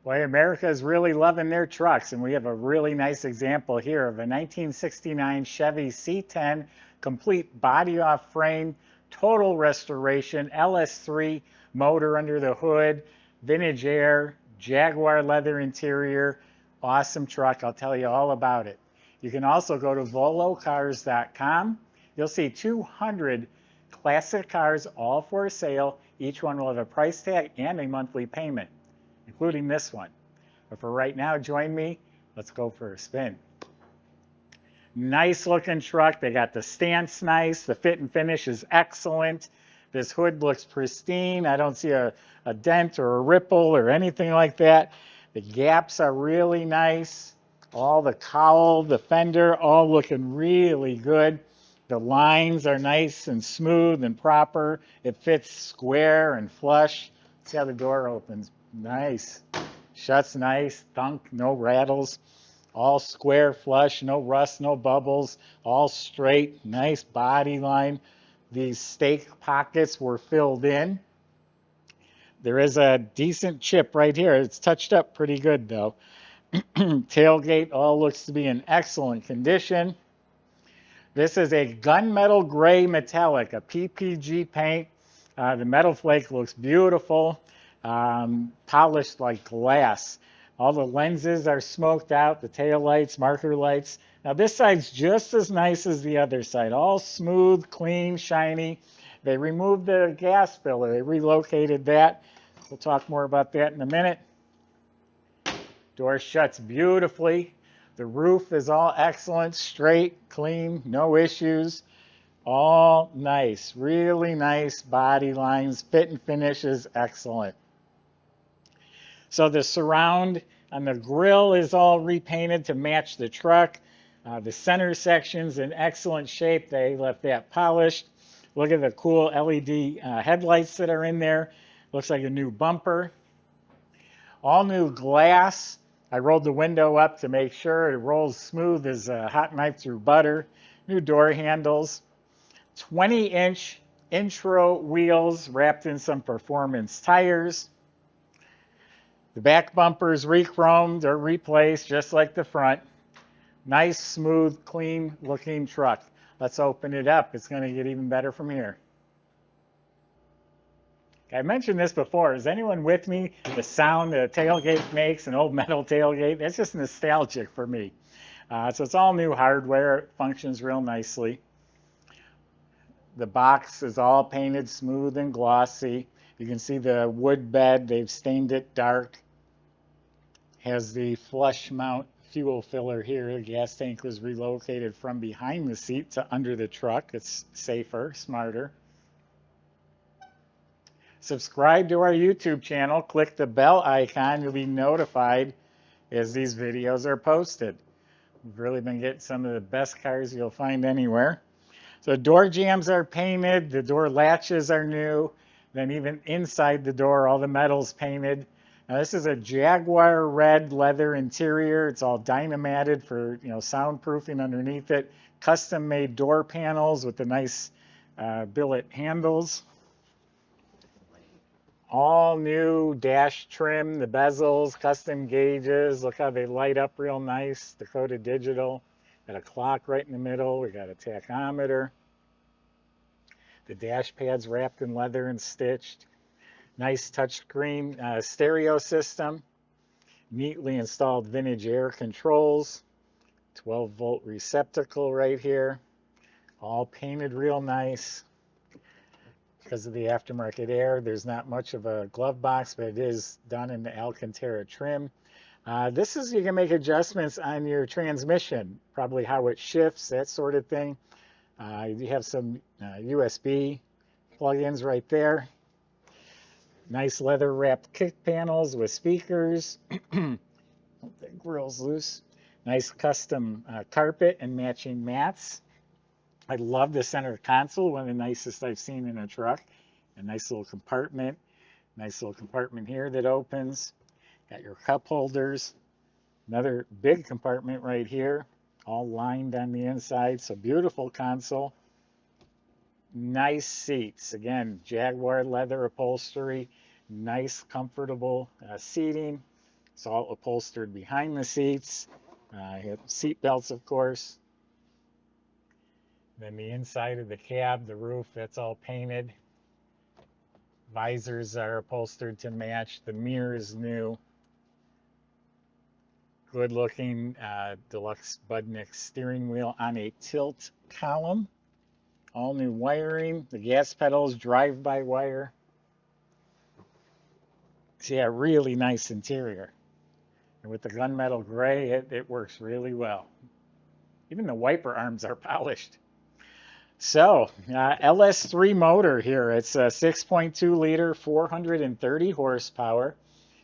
Boy, America is really loving their trucks, and we have a really nice example here of a 1969 Chevy C10 complete body off frame, total restoration, LS3 motor under the hood, vintage air, Jaguar leather interior, awesome truck. I'll tell you all about it. You can also go to volocars.com. You'll see 200 classic cars all for sale. Each one will have a price tag and a monthly payment, including this one. But for right now, join me. Let's go for a spin. Nice looking truck. They got the stance nice. The fit and finish is excellent. This hood looks pristine. I don't see a dent or a ripple or anything like that. The gaps are really nice. All the cowl, the fender, all looking really good. The lines are nice and smooth and proper. It fits square and flush. See how the door opens. Nice. Shuts nice. Thunk, no rattles. All square, flush, no rust, no bubbles. All straight, nice body line. These stake pockets were filled in. There is a decent chip right here. It's touched up pretty good though. Tailgate all looks to be in excellent condition. This is a gunmetal gray metallic, a PPG paint. The metal flake looks beautiful, polished like glass. All the lenses are smoked out, the tail lights, marker lights. Now this side's just as nice as the other side, all smooth, clean, shiny. They removed the gas filler, they relocated that. We'll talk more about that in a minute. Door shuts beautifully. The roof is all excellent, straight, clean, no issues. All nice, really nice body lines, fit and finish is excellent. So the surround on the grill is all repainted to match the truck. The center section's in excellent shape. They left that polished. Look at the cool LED headlights that are in there. Looks like a new bumper. All new glass. I rolled the window up to make sure it rolls smooth as a hot knife through butter. New door handles. 20-inch intro wheels wrapped in some performance tires. The back bumpers re-chromed or replaced just like the front. Nice, smooth, clean looking truck. Let's open it up. It's going to get even better from here. I mentioned this before. Is anyone with me? The sound the tailgate makes, an old metal tailgate, that's just nostalgic for me. So it's all new hardware. It functions real nicely. The box is all painted smooth and glossy. You can see the wood bed. They've stained it dark. Has the flush mount fuel filler here. The gas tank was relocated from behind the seat to under the truck. It's safer, smarter. Subscribe to our YouTube channel. Click the bell icon. You'll be notified as these videos are posted. We've really been getting some of the best cars you'll find anywhere. So door jambs are painted. The door latches are new. Then even inside the door, all the metal's painted. Now this is a Jaguar red leather interior. It's all dynamatted for soundproofing underneath it. Custom made door panels with the nice billet handles. All new dash trim, the bezels, custom gauges. Look how they light up real nice. Dakota Digital. Got a clock right in the middle. We got a tachometer. The dash pad's wrapped in leather and stitched. Nice touchscreen stereo system. Neatly installed vintage air controls. 12-volt receptacle right here. All painted real nice. Because of the aftermarket air, there's not much of a glove box, but it is done in the Alcantara trim. You can make adjustments on your transmission, probably how it shifts, that sort of thing. You have some USB plug-ins right there. Nice leather wrapped kick panels with speakers. The grill's loose. Nice custom carpet and matching mats. I love the center console, one of the nicest I've seen in a truck. A nice little compartment. Nice little compartment here that opens. Got your cup holders. Another big compartment right here, all lined on the inside. So beautiful console. Nice seats. Again, Jaguar leather upholstery. Nice, comfortable seating. It's all upholstered behind the seats. You have seat belts, of course. Then the inside of the cab, the roof, that's all painted. Visors are upholstered to match. The mirror is new. Good looking deluxe Budnik steering wheel on a tilt column. All new wiring. The gas pedals drive-by wire. So yeah, really nice interior. And with the gunmetal gray, it works really well. Even the wiper arms are polished. So, LS3 motor here. It's a 6.2 liter, 430 horsepower.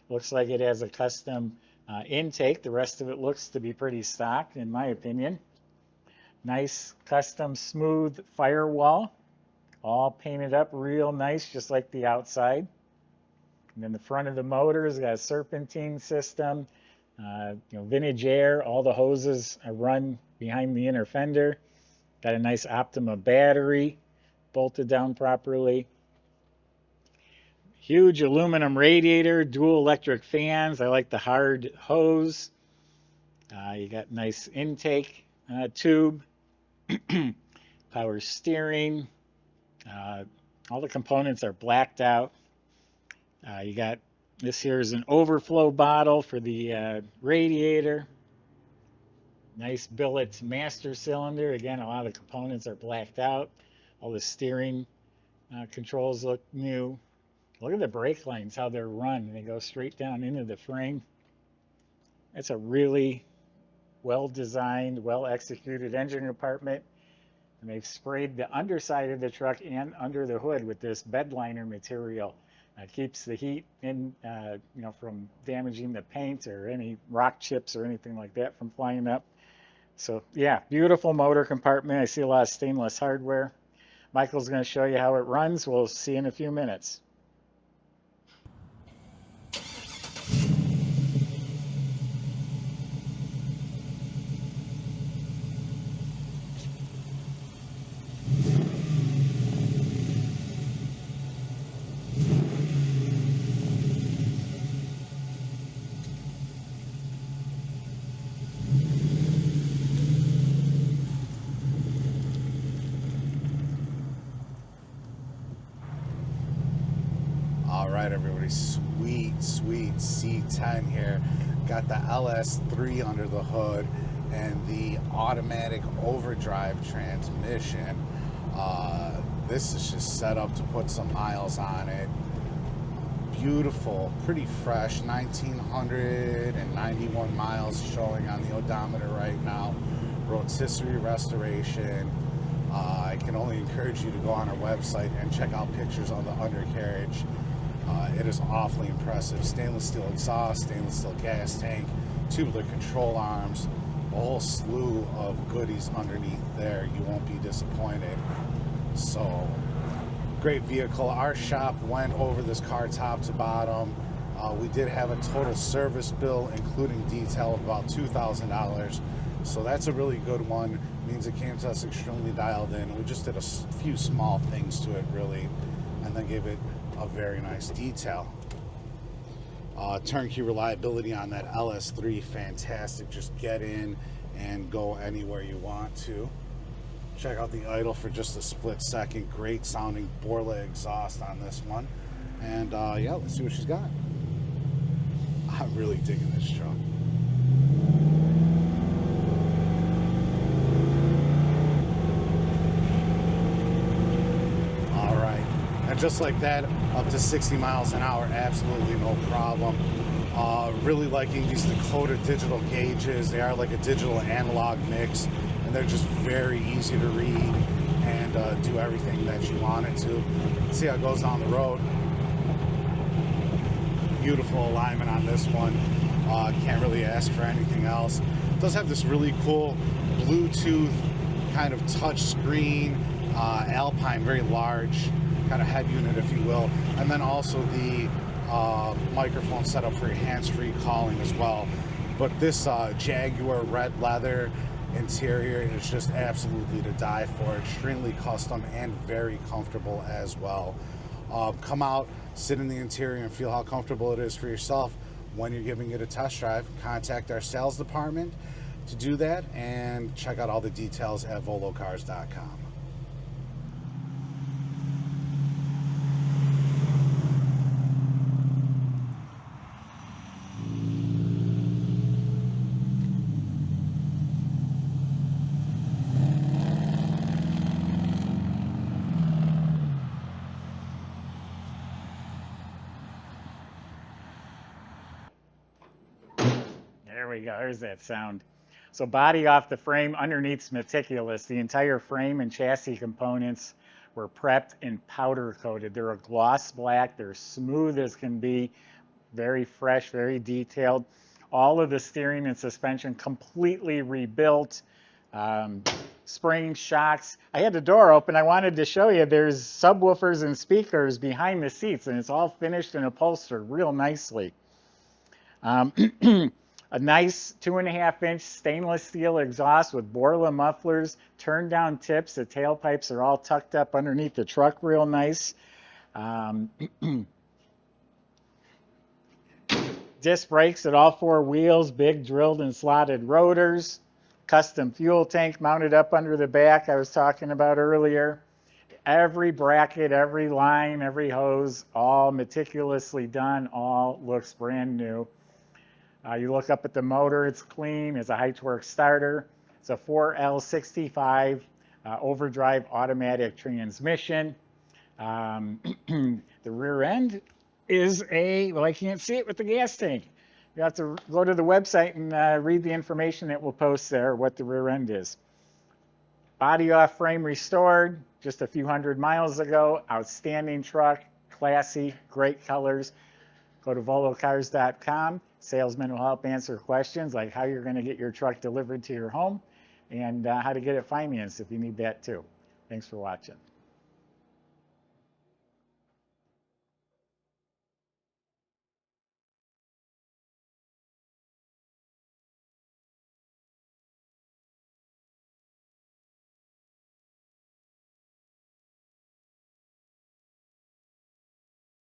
Looks like it has a custom intake. The rest of it looks to be pretty stock, in my opinion. Nice custom smooth firewall. All painted up real nice, just like the outside. And then the front of the motor has got a serpentine system, vintage air. All the hoses are run behind the inner fender. Got a nice Optima battery bolted down properly. Huge aluminum radiator, dual electric fans. I like the hard hose. You got nice intake tube, power steering. All the components are blacked out. You got this here is an overflow bottle for the radiator. Nice billet master cylinder. Again, a lot of the components are blacked out. All the steering controls look new. Look at the brake lines, how they're run. They go straight down into the frame. It's a really well-designed, well-executed engine compartment. And they've sprayed the underside of the truck and under the hood with this bed liner material. It keeps the heat in, from damaging the paint or any rock chips or anything like that from flying up. So yeah, beautiful motor compartment. I see a lot of stainless hardware. Michael's going to show you how it runs. We'll see in a few minutes. All right, everybody, sweet C10 here. Got the LS3 under the hood and the automatic overdrive transmission. This is just set up to put some miles on it. Beautiful, pretty fresh, 1,991 miles showing on the odometer right now. Rotisserie restoration. I can only encourage you to go on our website and check out pictures on the undercarriage. It is awfully impressive. Stainless steel exhaust, stainless steel gas tank, tubular control arms, a whole slew of goodies underneath there. You won't be disappointed. So, great vehicle. Our shop went over this car top to bottom. We did have a total service bill, including detail, of about $2,000. So that's a really good one. Means it came to us extremely dialed in. We just did a few small things to it, really, and then gave it a very nice detail. Turnkey reliability on that LS3, fantastic. Just get in and go anywhere you want to. Check out the idle for just a split second. Great sounding Borla exhaust on this one. And yeah, let's see what she's got. I'm really digging this truck. And just like that, up to 60 miles an hour, absolutely no problem. Really liking these Dakota digital gauges. They are like a digital analog mix, and they're just very easy to read and do everything that you want it to. See how it goes down the road. Beautiful alignment on this one. Can't really ask for anything else. It does have this really cool Bluetooth kind of touch screen, Alpine, very large kind of head unit, if you will, and then also the microphone setup for your hands-free calling as well. But this Jaguar red leather interior is just absolutely to die for. Extremely custom and very comfortable as well. Come out, sit in the interior, and feel how comfortable it is for yourself. when you're giving it a test drive, contact our sales department to do that, and check out all the details at volocars.com. There we go. There's that sound. So body off the frame, underneath's meticulous. The entire frame and chassis components were prepped and powder coated. They're a gloss black. They're smooth as can be, very fresh, very detailed. All of the steering and suspension completely rebuilt. Spring shocks. I had the door open. I wanted to show you there's subwoofers and speakers behind the seats, and it's all finished and upholstered real nicely. A nice 2.5-inch stainless steel exhaust with Borla mufflers, turned down tips. The tailpipes are all tucked up underneath the truck real nice. Disc brakes at all 4 wheels, big drilled and slotted rotors, custom fuel tank mounted up under the back I was talking about earlier. Every bracket, every line, every hose, all meticulously done, all looks brand new. You look up at the motor, it's clean, it's a high torque starter. It's a 4L65 overdrive automatic transmission. The rear end is well, I can't see it with the gas tank. You have to go to the website and read the information that we'll post there, what the rear end is. Body off frame restored just a few hundred miles ago. Outstanding truck, classy, great colors. Go to volocars.com. Salesmen will help answer questions like how you're going to get your truck delivered to your home and how to get it financed if you need that too. Thanks for watching.